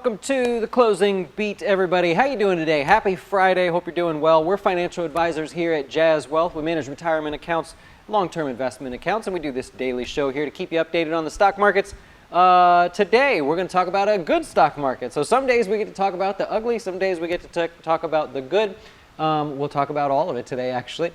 Welcome to the closing beat, everybody. How you doing today? Happy Friday. Hope you're doing well. We're financial advisors here at Jazz Wealth. We manage retirement accounts, long-term investment accounts, and we do this daily show here to keep you updated on the stock markets. Today, we're going to talk about a good stock market. So some days we get to talk about the ugly, some days we get to talk about the good. We'll talk about all of it today, actually.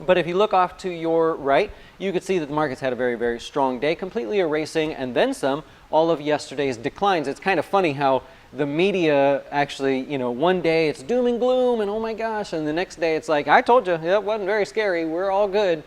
But if you look off to your right, you can see that the markets had a very, very strong day, completely erasing, and then some, all of yesterday's declines. It's kind of funny how the media actually, one day it's doom and gloom and oh my gosh, and the next day it's like, I told you, it wasn't very scary, we're all good.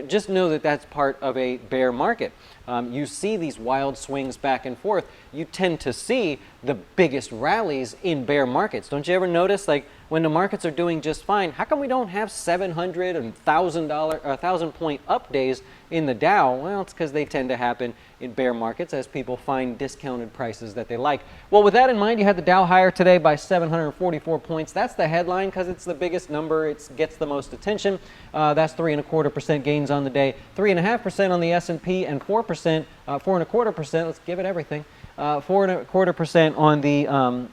Just know that that's part of a bear market. You see these wild swings back and forth. You tend to see the biggest rallies in bear markets. Don't you ever notice, like, when the markets are doing just fine, how come we don't have $700 and $1,000-point up days in the Dow? Well, it's because they tend to happen in bear markets as people find discounted prices that they like. Well, with that in mind, you had the Dow higher today by 744 points. That's the headline because it's the biggest number. It gets the most attention. That's 3.25% gains on the day, 3.5% on the S&P, and 4.25%. Let's give it everything. 4.25% on the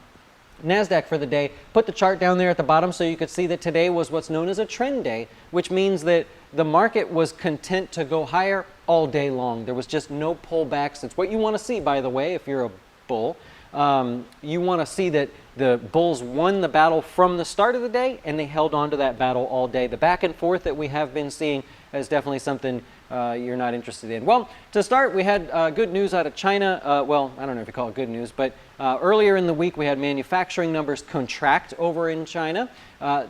Nasdaq for the day. Put the chart down there at the bottom so you could see that today was what's known as a trend day, which means that the market was content to go higher all day long. There was just no pullbacks. It's what you want to see, by the way, if you're a bull. You want to see that the bulls won the battle from the start of the day, and they held on to that battle all day. The back and forth that we have been seeing is definitely something you're not interested in. Well, to start, we had good news out of China. Well, I don't know if you call it good news, but earlier in the week we had manufacturing numbers contract over in China.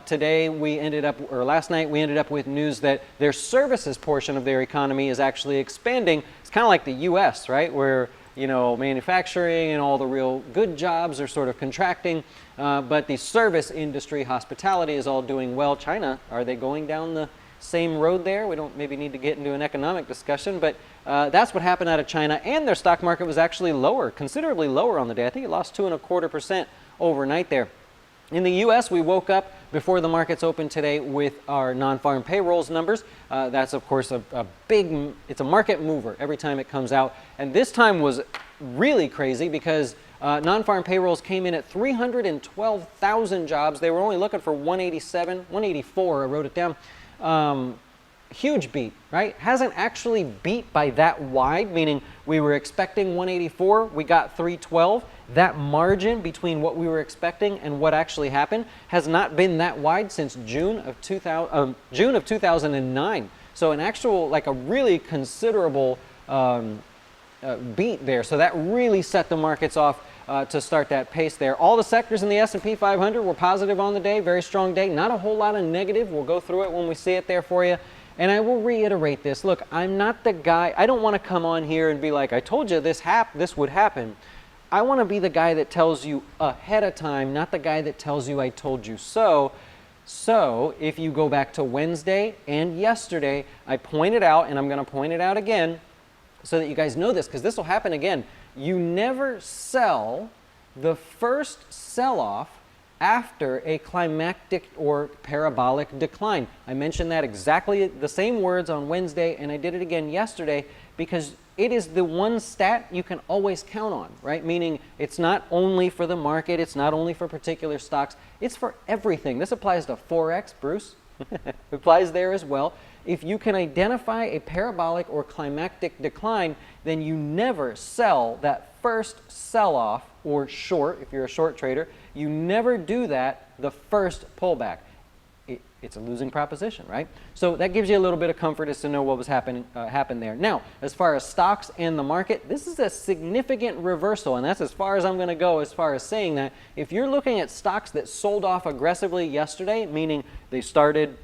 Today we ended up, or last night we ended up with news that their services portion of their economy is actually expanding. It's kind of like the U.S., right, where manufacturing and all the real good jobs are sort of contracting, but the service industry, hospitality, is all doing well. China, are they going down the same road there? We don't maybe need to get into an economic discussion, but that's what happened out of China, and their stock market was actually lower, considerably lower on the day. I think it lost 2.25% overnight there. In the U.S., we woke up before the markets opened today with our non-farm payrolls numbers. That's, of course, it's a market mover every time it comes out. And this time was really crazy because non-farm payrolls came in at 312,000 jobs. They were only looking for 184, I wrote it down. Huge beat, right? Hasn't actually beat by that wide, meaning we were expecting 184, we got 312. That margin between what we were expecting and what actually happened has not been that wide since June of 2009. So an actual, like a really considerable beat there. So that really set the markets off to start that pace there. All the sectors in the S&P 500 were positive on the day, very strong day. Not a whole lot of negative. We'll go through it when we see it there for you. And I will reiterate this. Look, I'm not the guy, I don't want to come on here and be like, I told you this would happen. I want to be the guy that tells you ahead of time, not the guy that tells you I told you so. So if you go back to Wednesday and yesterday, I pointed out, and I'm going to point it out again so that you guys know this, because this will happen again. You never sell the first sell-off after a climactic or parabolic decline. I mentioned that exactly the same words on Wednesday, and I did it again yesterday because it is the one stat you can always count on, right? Meaning it's not only for the market, it's not only for particular stocks, it's for everything. This applies to Forex, Bruce. It applies there as well. If you can identify a parabolic or climactic decline, then you never sell that first sell-off or short, if you're a short trader, you never do that the first pullback. It's a losing proposition, right? So that gives you a little bit of comfort as to know what was happened there. Now, as far as stocks and the market, this is a significant reversal, and that's as far as I'm going to go as far as saying that. If you're looking at stocks that sold off aggressively yesterday, meaning they started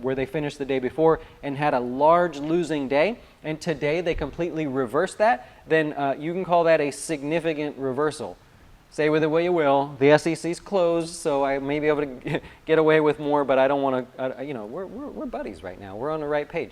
where they finished the day before and had a large losing day, and today they completely reversed that, then you can call that a significant reversal. Say with it what you will, the SEC's closed, so I may be able to get away with more, but I don't want to, we're buddies right now. We're on the right page.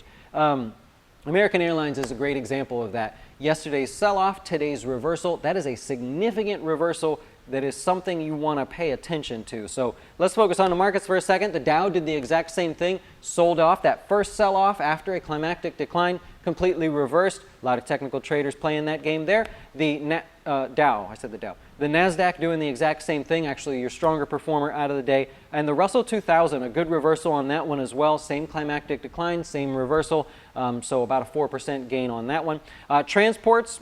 American Airlines is a great example of that. Yesterday's sell-off, today's reversal, that is a significant reversal that is something you want to pay attention to. So let's focus on the markets for a second. The Dow did the exact same thing, sold off. That first sell-off after a climactic decline, completely reversed. A lot of technical traders playing that game there. The Dow, I said the Dow. The Nasdaq doing the exact same thing, actually your stronger performer out of the day. And the Russell 2000, a good reversal on that one as well. Same climactic decline, same reversal. So about a 4% gain on that one. Transports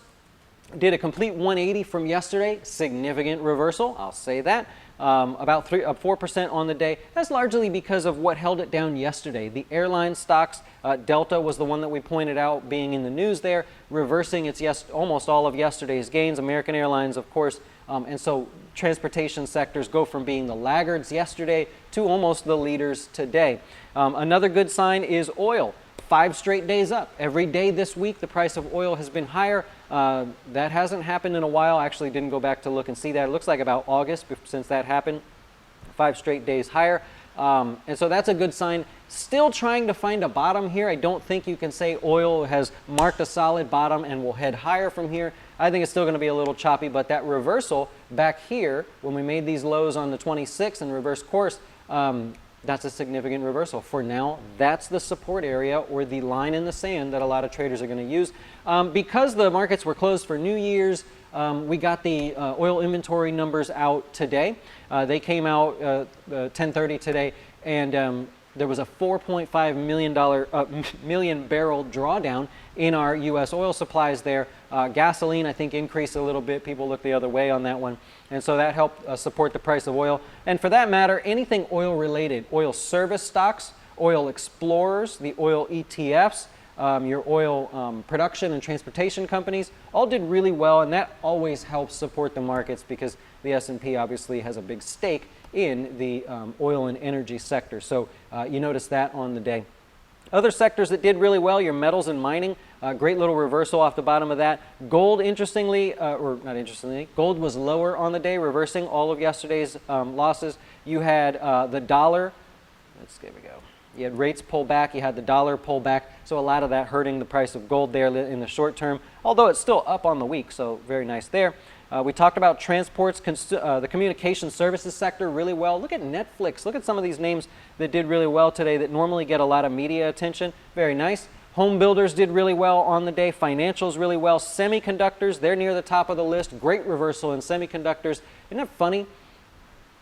did a complete 180 from yesterday. Significant reversal, I'll say that. About 4% on the day. That's largely because of what held it down yesterday. The airline stocks, Delta was the one that we pointed out being in the news there, reversing its almost all of yesterday's gains. American Airlines, of course, and so transportation sectors go from being the laggards yesterday to almost the leaders today. Another good sign is oil. 5 straight days up. Every day this week, the price of oil has been higher. That hasn't happened in a while. I actually didn't go back to look and see that. It looks like about August since that happened. 5 straight days higher. And so that's a good sign. Still trying to find a bottom here. I don't think you can say oil has marked a solid bottom and will head higher from here. I think it's still going to be a little choppy, but that reversal back here, when we made these lows on the 26th and reverse course, that's a significant reversal. For now, that's the support area or the line in the sand that a lot of traders are going to use. Because the markets were closed for New Year's, we got the oil inventory numbers out today. They came out 10:30 today, and there was a $4.5 million barrel drawdown in our U.S. oil supplies there. Gasoline, I think, increased a little bit. People looked the other way on that one. And so that helped support the price of oil. And for that matter, anything oil related, oil service stocks, oil explorers, the oil ETFs, your oil production and transportation companies all did really well. And that always helps support the markets because the S&P obviously has a big stake in the oil and energy sector. So you notice that on the day. Other sectors that did really well, your metals and mining, great little reversal off the bottom of that. Gold, interestingly, or not interestingly, gold was lower on the day, reversing all of yesterday's losses. You had the dollar, there we go. You had rates pull back, you had the dollar pull back, so a lot of that hurting the price of gold there in the short term, although it's still up on the week, so very nice there. We talked about transports, the communication services sector really well. Look at Netflix. Look at some of these names that did really well today that normally get a lot of media attention. Very nice. Home builders did really well on the day. Financials really well. Semiconductors, they're near the top of the list. Great reversal in semiconductors. Isn't that funny?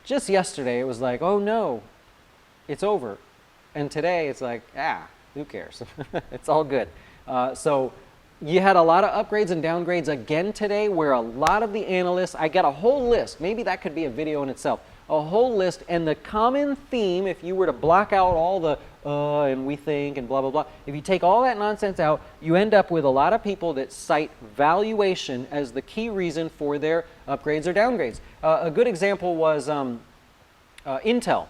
Just yesterday it was like, oh no, it's over. And today it's like, who cares? It's all good. So you had a lot of upgrades and downgrades again today where a lot of the analysts, I got a whole list, maybe that could be a video in itself, a whole list, and the common theme, if you were to block out all the and we think and blah, blah, blah, if you take all that nonsense out, you end up with a lot of people that cite valuation as the key reason for their upgrades or downgrades. A good example was Intel.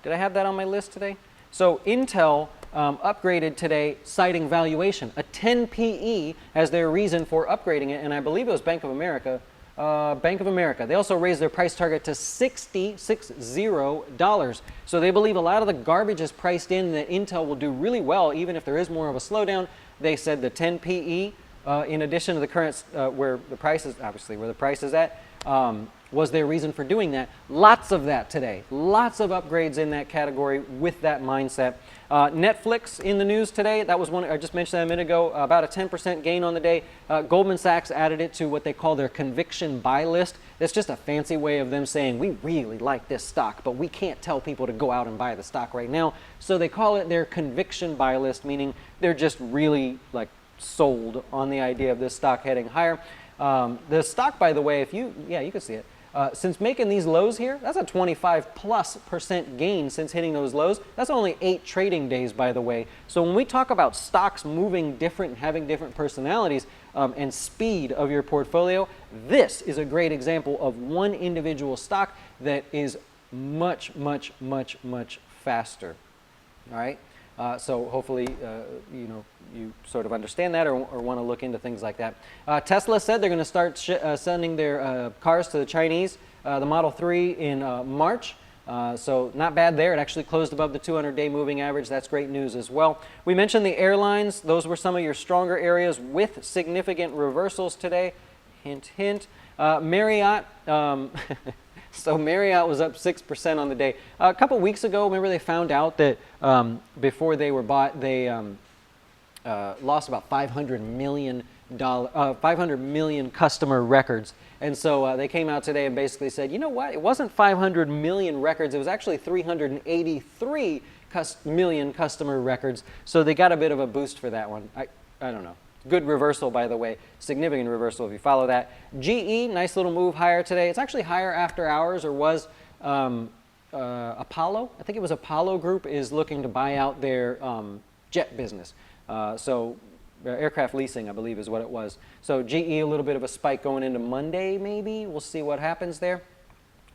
Did I have that on my list today? So Intel upgraded today citing valuation, a 10 PE as their reason for upgrading it, and I believe it was Bank of America. They also raised their price target to $60. So they believe a lot of the garbage is priced in that Intel will do really well even if there is more of a slowdown. They said the 10 PE, in addition to the current where the price is at, was their reason for doing that. Lots of that today. Lots of upgrades in that category with that mindset. Netflix in the news today. That was one I just mentioned that a minute ago. About a 10% gain on the day. Goldman Sachs added it to what they call their conviction buy list. That's just a fancy way of them saying we really like this stock, but we can't tell people to go out and buy the stock right now. So they call it their conviction buy list, meaning they're just really like sold on the idea of this stock heading higher. The stock, by the way, you can see it. Since making these lows here, that's a 25+% gain since hitting those lows. That's only 8 trading days, by the way. So when we talk about stocks moving different and having different personalities and speed of your portfolio, this is a great example of one individual stock that is much, much, much, much faster. All right? So hopefully, you sort of understand that or want to look into things like that. Tesla said they're going to start sending their cars to the Chinese, the Model 3 in March. So not bad there. It actually closed above the 200-day moving average. That's great news as well. We mentioned the airlines. Those were some of your stronger areas with significant reversals today. Hint, hint. Marriott. So Marriott was up 6% on the day. A couple weeks ago, remember they found out that before they were bought, they lost about $500 million 500 million customer records. And so they came out today and basically said, you know what? It wasn't 500 million records. It was actually 383 million customer records. So they got a bit of a boost for that one. I don't know. Good reversal, by the way. Significant reversal if you follow that. GE, nice little move higher today. It's actually higher after hours, or was. Apollo, I think it was Apollo Group, is looking to buy out their jet business. So aircraft leasing, I believe, is what it was. So GE, a little bit of a spike going into Monday, maybe. We'll see what happens there.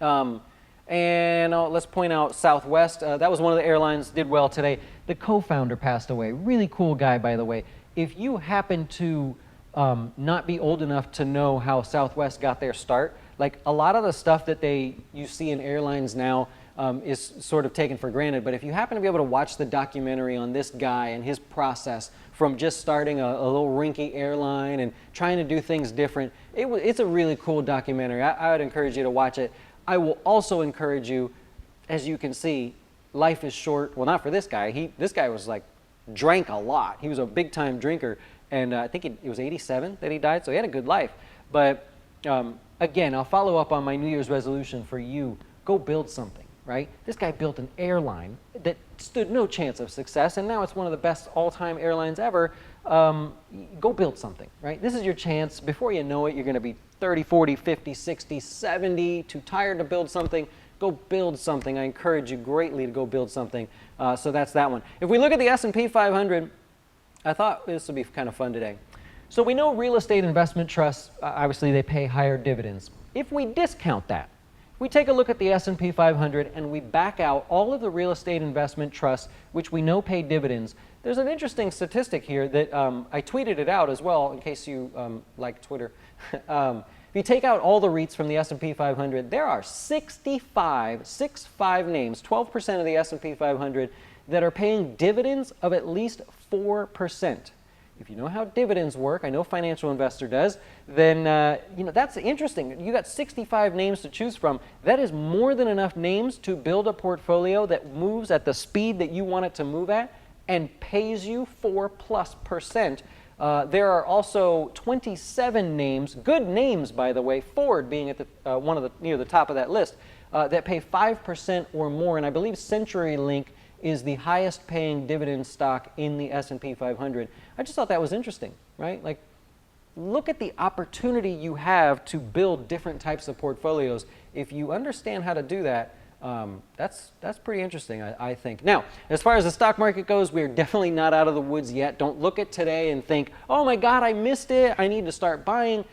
And let's point out Southwest. That was one of the airlines, did well today. The co-founder passed away. Really cool guy, by the way. If you happen to not be old enough to know how Southwest got their start, like a lot of the stuff that you see in airlines now is sort of taken for granted. But if you happen to be able to watch the documentary on this guy and his process from just starting a little rinky airline and trying to do things different, it's a really cool documentary. I would encourage you to watch it. I will also encourage you, as you can see, life is short. Well, not for this guy. This guy was like, drank a lot. He was a big time drinker. And I think it was 87 that he died. So he had a good life. But again, I'll follow up on my New Year's resolution for you. Go build something, right? This guy built an airline that stood no chance of success, and now it's one of the best all-time airlines ever. Go build something, right? This is your chance. Before you know it, you're going to be 30, 40, 50, 60, 70, too tired to build something. Go build something. I encourage you greatly to go build something. So that's that one. If we look at the S&P 500, I thought this would be kind of fun today. So we know real estate investment trusts, obviously they pay higher dividends. If we discount that, we take a look at the S&P 500 and we back out all of the real estate investment trusts, which we know pay dividends. There's an interesting statistic here that I tweeted it out as well, in case you like Twitter. If you take out all the REITs from the S&P 500, there are 65 names, 12% of the S&P 500, that are paying dividends of at least 4%. If you know how dividends work, I know Financial Investor does, then that's interesting. You got 65 names to choose from. That is more than enough names to build a portfolio that moves at the speed that you want it to move at and pays you 4+%. There are also 27 names, good names by the way, Ford being at the near the top of that list, that pay 5% or more, and I believe CenturyLink is the highest paying dividend stock in the S&P 500. I just thought that was interesting, right? Like, look at the opportunity you have to build different types of portfolios. If you understand how to do that, that's pretty interesting, I think. Now, as far as the stock market goes, we're definitely not out of the woods yet. Don't look at today and think, oh my God, I missed it. I need to start buying.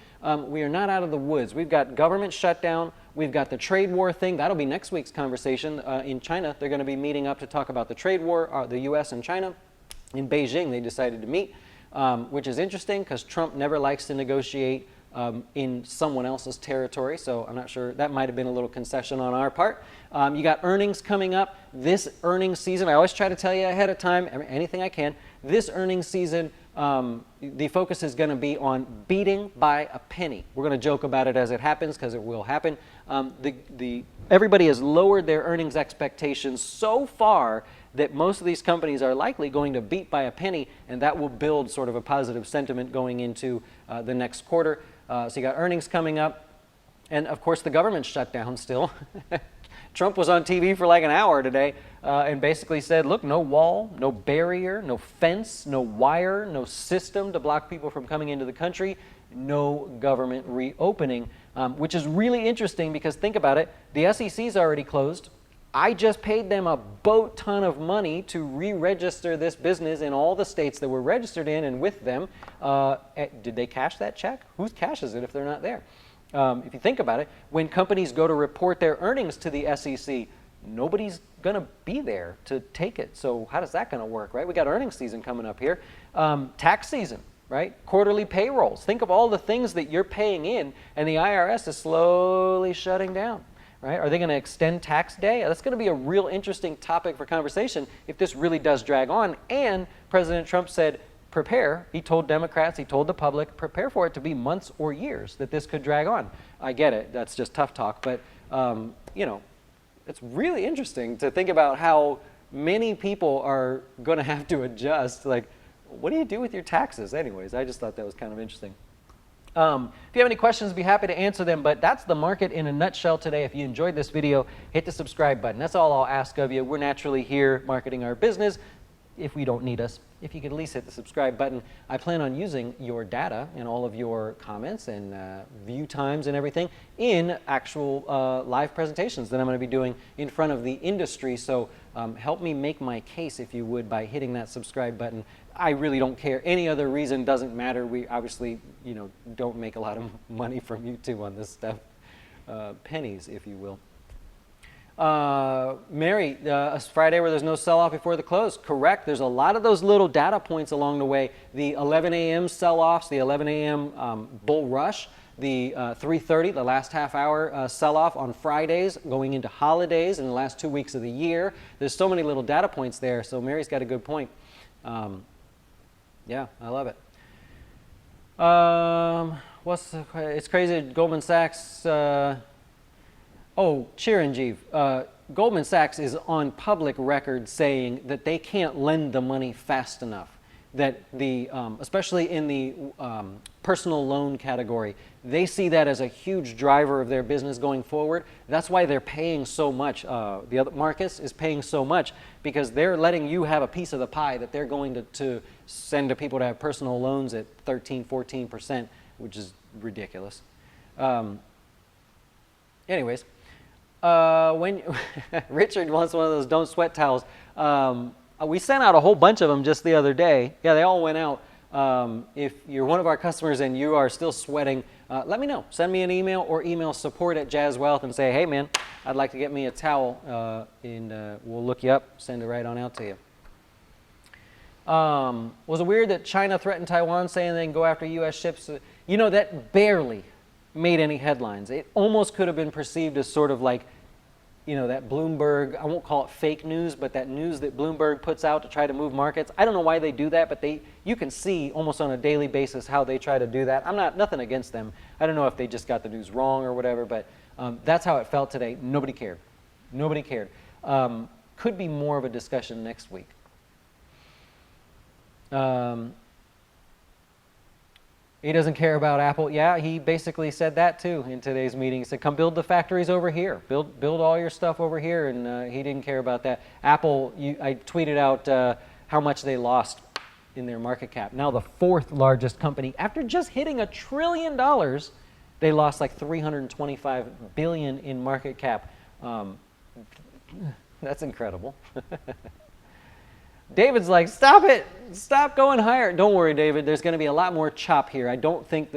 We are not out of the woods. We've got government shutdown. We've got the trade war thing. That'll be next week's conversation. In China, they're going to be meeting up to talk about the trade war, the U.S. and China. In Beijing, they decided to meet, which is interesting because Trump never likes to negotiate in someone else's territory. So I'm not sure. That might have been a little concession on our part. You got earnings coming up. This earnings season, I always try to tell you ahead of time, anything I can. This earnings season, the focus is going to be on beating by a penny. We're going to joke about it as it happens because it will happen. Everybody has lowered their earnings expectations so far that most of these companies are likely going to beat by a penny, and that will build sort of a positive sentiment going into the next quarter. So you got earnings coming up, and of course the government's shut down still. Trump was on TV for like an hour today and basically said, look, no wall, no barrier, no fence, no wire, no system to block people from coming into the country, no government reopening, which is really interesting because think about it, the SEC's already closed. I just paid them a boat ton of money to re-register this business in all the states that we're registered in and with them. Did they cash that check? Who cashes it if they're not there? If you think about it, when companies go to report their earnings to the SEC, nobody's going to be there to take it. So how does that going to work, right? We got earnings season coming up here. Tax season, right? Quarterly payrolls. Think of all the things that you're paying in, and the IRS is slowly shutting down. Right? Are they going to extend tax day? That's going to be a real interesting topic for conversation if this really does drag on. And President Trump said, prepare. He told Democrats, he told the public, prepare for it to be months or years that this could drag on. I get it. That's just tough talk. But, it's really interesting to think about how many people are going to have to adjust. Like, what do you do with your taxes? Anyways, I just thought that was kind of interesting. If you have any questions, I'd be happy to answer them, but that's the market in a nutshell today. If you enjoyed this video, hit the subscribe button. That's all I'll ask of you. We're naturally here marketing our business. If we don't need us, if you could at least hit the subscribe button. I plan on using your data and all of your comments and view times and everything in actual live presentations that I'm going to be doing in front of the industry. So help me make my case, if you would, by hitting that subscribe button. I really don't care. Any other reason doesn't matter. We obviously, don't make a lot of money from YouTube on this stuff. Pennies, if you will. Mary, a Friday where there's no sell-off before the close. Correct. There's a lot of those little data points along the way. The 11 a.m. sell-offs, the 11 a.m. bull rush, the 3:30, the last half hour sell-off on Fridays going into holidays in the last 2 weeks of the year. There's so many little data points there, so Mary's got a good point. Yeah, I love it. It's crazy. Goldman Sachs. Chiranjeev. Goldman Sachs is on public record saying that they can't lend the money fast enough. That especially in the personal loan category, they see that as a huge driver of their business going forward. That's why they're paying so much. The other Marcus is paying so much because they're letting you have a piece of the pie that they're going to send to people to have personal loans at 13, 14%, which is ridiculous. Anyways, when Richard wants one of those don't sweat towels. We sent out a whole bunch of them just the other day. Yeah, they all went out. If you're one of our customers and you are still sweating, let me know. Send me an email or email support@jazzwealth and say, hey man, I'd like to get me a towel, and we'll look you up, send it right on out to you. Was it weird that China threatened Taiwan saying they can go after U.S. ships? That barely made any headlines. It almost could have been perceived as sort of like, that Bloomberg, I won't call it fake news, but that news that Bloomberg puts out to try to move markets. I don't know why they do that, but you can see almost on a daily basis how they try to do that. Nothing against them. I don't know if they just got the news wrong or whatever, but that's how it felt today. Nobody cared. Nobody cared. Could be more of a discussion next week. He doesn't care about Apple. Yeah, he basically said that too in today's meeting. He said, come build the factories over here. Build all your stuff over here, and he didn't care about that. Apple, I tweeted out how much they lost in their market cap. Now the fourth largest company. After just hitting $1 trillion, they lost like $325 billion in market cap. That's incredible. David's like, stop it. Stop going higher. Don't worry, David. There's going to be a lot more chop here. I don't think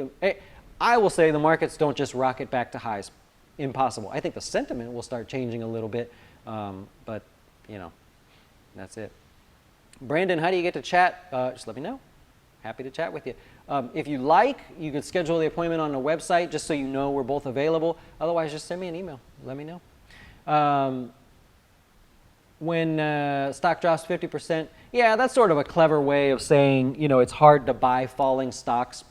I will say the markets don't just rocket back to highs. Impossible. I think the sentiment will start changing a little bit, but, that's it. Brandon, how do you get to chat? Just let me know. Happy to chat with you. If you like, you can schedule the appointment on the website just so you know we're both available. Otherwise, just send me an email. Let me know. When stock drops 50%, yeah, that's sort of a clever way of saying, it's hard to buy falling stocks.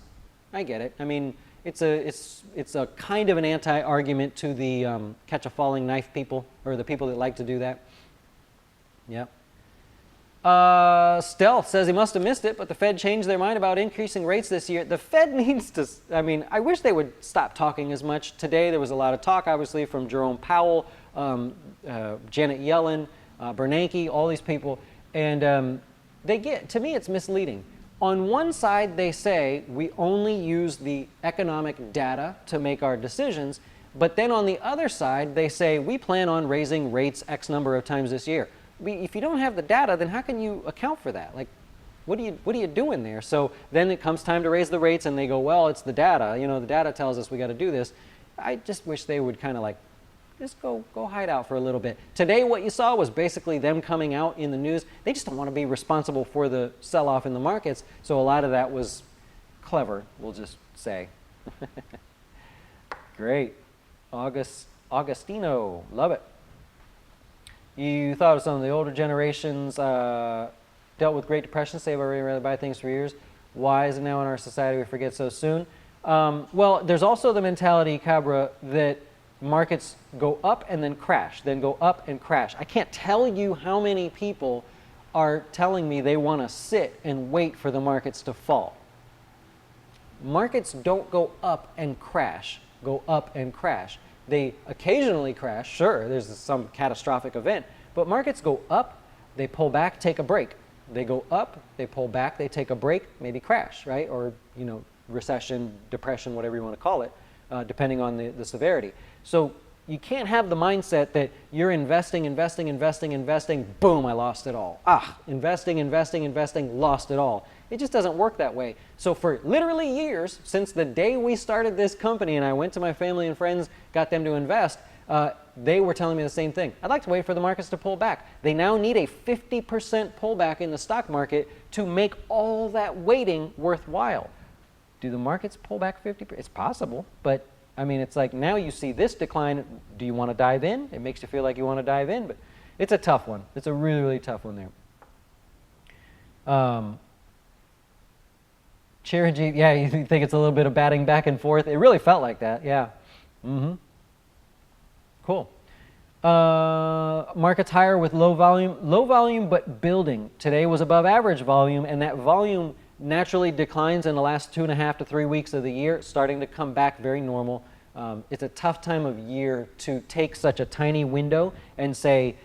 I get it. I mean, it's a kind of an anti-argument to the catch a falling knife people, or the people that like to do that. Yeah. Stealth says he must have missed it, but the Fed changed their mind about increasing rates this year. The Fed needs to, I wish they would stop talking as much. Today there was a lot of talk, obviously, from Jerome Powell, Janet Yellen, Bernanke, all these people, and to me it's misleading. On one side they say we only use the economic data to make our decisions, but then on the other side they say we plan on raising rates X number of times this year. If you don't have the data, then how can you account for that? Like, what are you doing there? So then it comes time to raise the rates and they go, well, it's the data. The data tells us we got to do this. I just wish they would kind of like, just go hide out for a little bit. Today what you saw was basically them coming out in the news. They just don't want to be responsible for the sell-off in the markets, so a lot of that was clever, we'll just say. Great. Augustino, love it. You thought of some of the older generations dealt with Great Depression, say already rather buy things for years. Why is it now in our society we forget so soon? Well, there's also the mentality, Cabra, that markets go up and then crash, then go up and crash. I can't tell you how many people are telling me they want to sit and wait for the markets to fall. Markets don't go up and crash, go up and crash. They occasionally crash, sure, there's some catastrophic event, but markets go up, they pull back, take a break. They go up, they pull back, they take a break, maybe crash, right? Or, you know, recession, depression, whatever you want to call it, depending on the severity. So you can't have the mindset that you're investing, boom, I lost it all. Investing, lost it all. It just doesn't work that way. So for literally years, since the day we started this company and I went to my family and friends, got them to invest, they were telling me the same thing. I'd like to wait for the markets to pull back. They now need a 50% pullback in the stock market to make all that waiting worthwhile. Do the markets pull back 50%? It's possible, but I mean, it's like now you see this decline. Do you want to dive in? It makes you feel like you want to dive in, but it's a tough one. It's a really, really tough one there. Cherry G, yeah, you think it's a little bit of batting back and forth? It really felt like that, yeah. Cool. Markets higher with low volume but building. Today was above average volume, and that volume naturally declines in the last 2.5 to 3 weeks of the year, starting to come back very normal. It's a tough time of year to take such a tiny window and say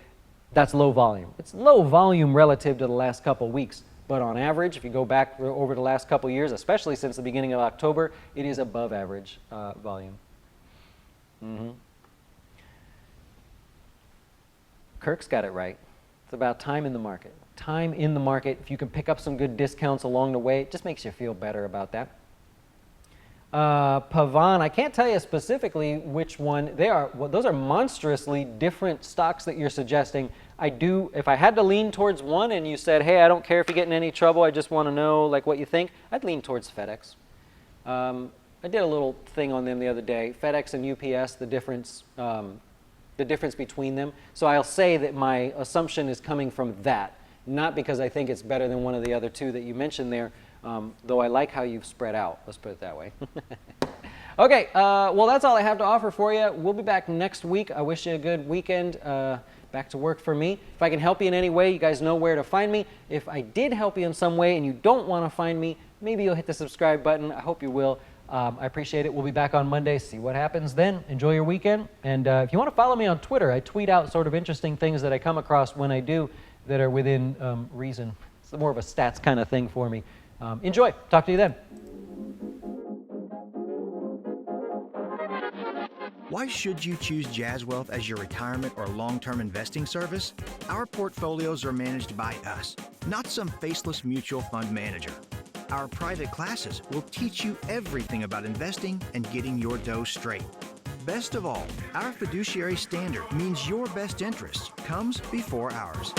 that's low volume. It's low volume relative to the last couple weeks, but on average, if you go back over the last couple years, especially since the beginning of October, it is above average volume. Kirk's got it right. It's about time in the market. Time in the market. If you can pick up some good discounts along the way, it just makes you feel better about that. Pavan, I can't tell you specifically which one they are. Well, those are monstrously different stocks that you're suggesting. If I had to lean towards one and you said, hey, I don't care if you get in any trouble, I just want to know like what you think, I'd lean towards FedEx. I did a little thing on them the other day. FedEx and UPS, the difference between them. So I'll say that my assumption is coming from that, not because I think it's better than one of the other two that you mentioned there, though I like how you've spread out. Let's put it that way. Okay, well, that's all I have to offer for you. We'll be back next week. I wish you a good weekend. Back to work for me. If I can help you in any way, you guys know where to find me. If I did help you in some way and you don't want to find me, maybe you'll hit the subscribe button. I hope you will. I appreciate it. We'll be back on Monday. See what happens then. Enjoy your weekend. And if you want to follow me on Twitter, I tweet out sort of interesting things that I come across when I do that are within reason. It's more of a stats kind of thing for me. Enjoy. Talk to you then. Why should you choose Jazz Wealth as your retirement or long-term investing service? Our portfolios are managed by us, not some faceless mutual fund manager. Our private classes will teach you everything about investing and getting your dough straight. Best of all, our fiduciary standard means your best interest comes before ours.